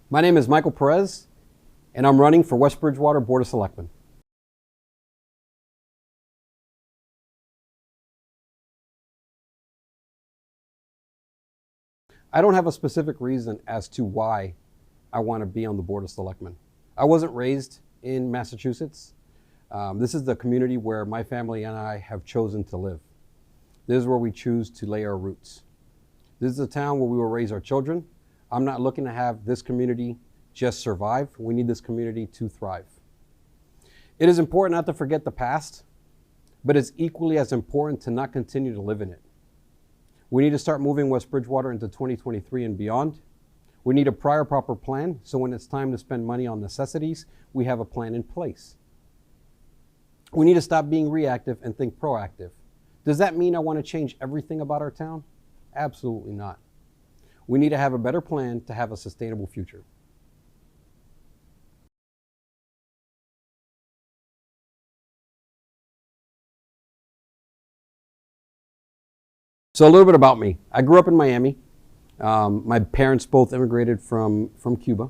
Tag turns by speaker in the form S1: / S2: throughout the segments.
S1: My name is Michael Perez, and I'm running for West Bridgewater Board of Selectmen. I don't have a specific reason as to why I want to be on the Board of Selectmen. I wasn't raised in Massachusetts. This is the community where my family and I have chosen to live. This is where we choose to lay our roots. This is a town where we will raise our children. I'm not looking to have this community just survive. We need this community to thrive. It is important not to forget the past, but it's equally as important to not continue to live in it. We need to start moving West Bridgewater into 2023 and beyond. We need a proper plan, so when it's time to spend money on necessities, we have a plan in place. We need to stop being reactive and think proactive. Does that mean I want to change everything about our town? Absolutely not. We need to have a better plan to have a sustainable future. So a little bit about me. I grew up in Miami. My parents both immigrated from Cuba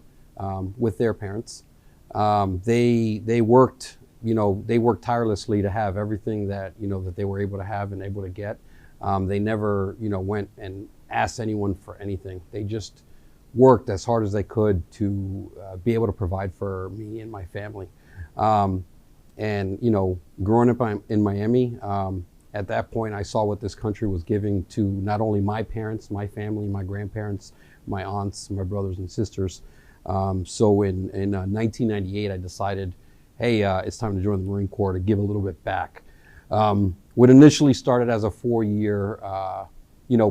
S1: with their parents. They worked, they worked tirelessly to have everything that, that they were able to have and able to get. They never, went and asked anyone for anything. They just worked as hard as they could to be able to provide for me and my family. And, growing up in Miami, at that point, I saw what this country was giving to not only my parents, my family, my grandparents, my aunts, my brothers and sisters. So in 1998, I decided, hey, it's time to join the Marine Corps to give a little bit back. What initially started as a 4-year,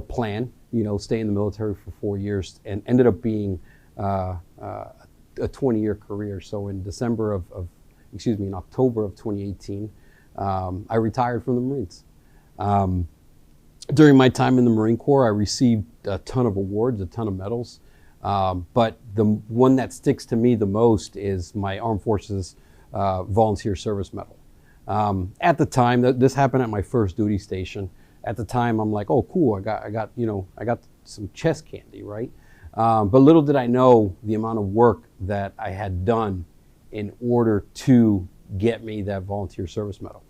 S1: plan, stay in the military for 4 years, and ended up being a 20-year career. So in October of 2018, I retired from the Marines. During my time in the Marine Corps, I received a ton of awards, a ton of medals. But the one that sticks to me the most is my Armed Forces Volunteer Service Medal. At the time, this happened at my first duty station. At the time, I'm like, oh, cool, I got some chest candy, right? But little did I know the amount of work that I had done in order to get me that Volunteer Service Medal.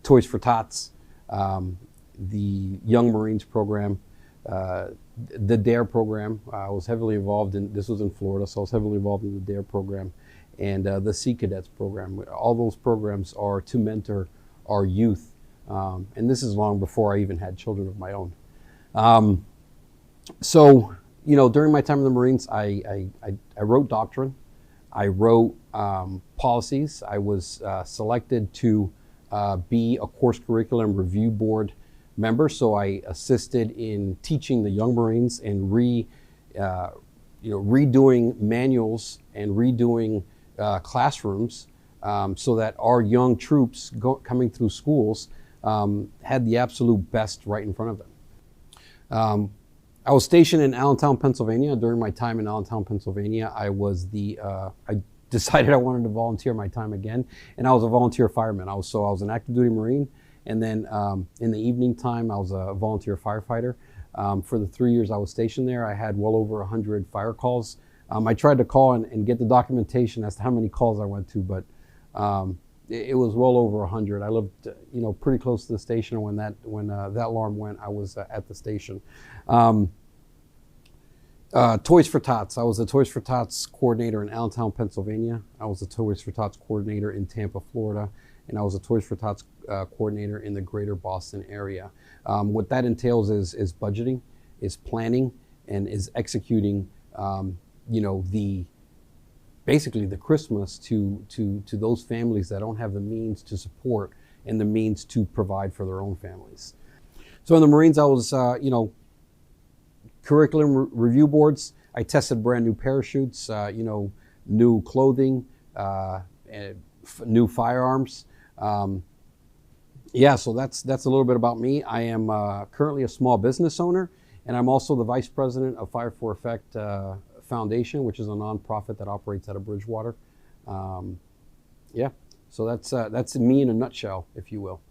S1: Toys for Tots, the Young Marines program, the DARE program. I was heavily involved in, this was in Florida, so I was heavily involved in the DARE program and the Sea Cadets program. All those programs are to mentor our youth. And this is long before I even had children of my own. So, during my time in the Marines, I wrote doctrine. I wrote policies. I was selected to be a course curriculum review board member. So I assisted in teaching the young Marines and redoing manuals and redoing classrooms so that our young troops coming through schools had the absolute best right in front of them. I was stationed in Allentown, Pennsylvania. During my time in Allentown, Pennsylvania, I decided I wanted to volunteer my time again, and I was a volunteer fireman. I was an active duty Marine, and then in the evening time, I was a volunteer firefighter. For the 3 years I was stationed there, I had well over 100 fire calls. I tried to call and get the documentation as to how many calls I went to, but it was well over 100. I lived, pretty close to the station, and when that alarm went, I was at the station. Toys for Tots. I was a Toys for Tots coordinator in Allentown, Pennsylvania. I was a Toys for Tots coordinator in Tampa, Florida, and I was a Toys for Tots coordinator in the greater Boston area. What that entails is budgeting, is planning, and is executing, basically the Christmas to those families that don't have the means to support and the means to provide for their own families. So in the Marines, I was, curriculum review boards. I tested brand new parachutes, new clothing, new firearms. So that's a little bit about me. I am currently a small business owner, and I'm also the vice president of Fire for Effect Foundation, which is a nonprofit that operates out of Bridgewater. So that's me in a nutshell, if you will.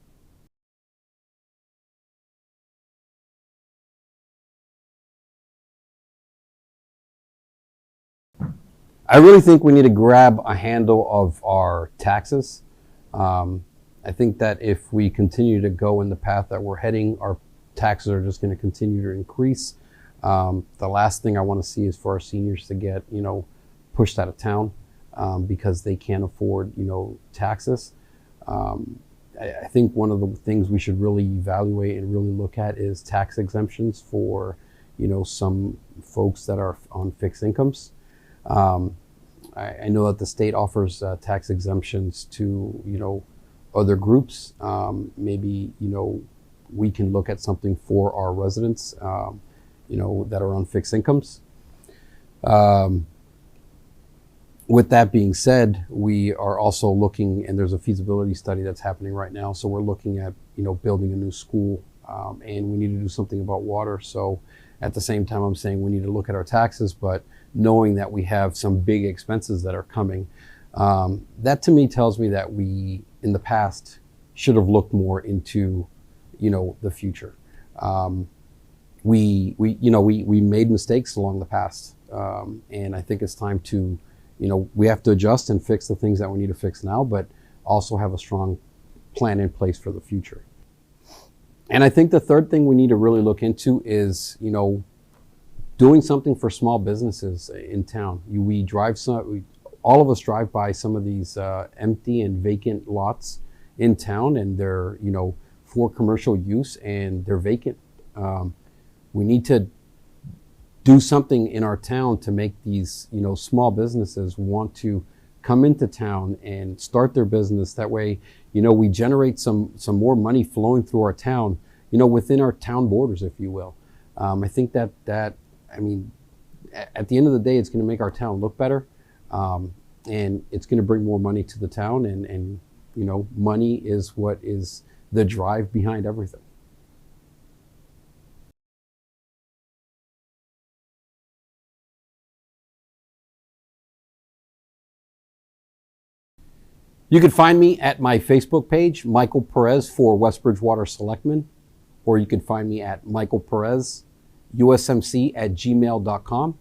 S1: I really think we need to grab a handle of our taxes. I think that if we continue to go in the path that we're heading, our taxes are just going to continue to increase. The last thing I want to see is for our seniors to get, pushed out of town because they can't afford, taxes. I think one of the things we should really evaluate and really look at is tax exemptions for, some folks that are on fixed incomes. I know that the state offers tax exemptions to, other groups. Maybe, we can look at something for our residents, that are on fixed incomes. With that being said, we are also looking, and there's a feasibility study that's happening right now. So we're looking at, building a new school, and we need to do something about water. So at the same time, I'm saying we need to look at our taxes, but knowing that we have some big expenses that are coming, that to me tells me that we, in the past, should have looked more into, the future. We made mistakes along the past, and I think it's time to, we have to adjust and fix the things that we need to fix now, but also have a strong plan in place for the future. And I think the third thing we need to really look into is, doing something for small businesses in town. All of us drive by some of these empty and vacant lots in town, and they're, for commercial use, and they're vacant. We need to do something in our town to make these, small businesses want to come into town and start their business. That way, we generate some more money flowing through our town, within our town borders, if you will. I think at the end of the day, it's going to make our town look better, and it's going to bring more money to the town. And money is what is the drive behind everything. You can find me at my Facebook page, Michael Perez for West Bridgewater Selectmen, or you can find me at Michael Perez, USMC@gmail.com.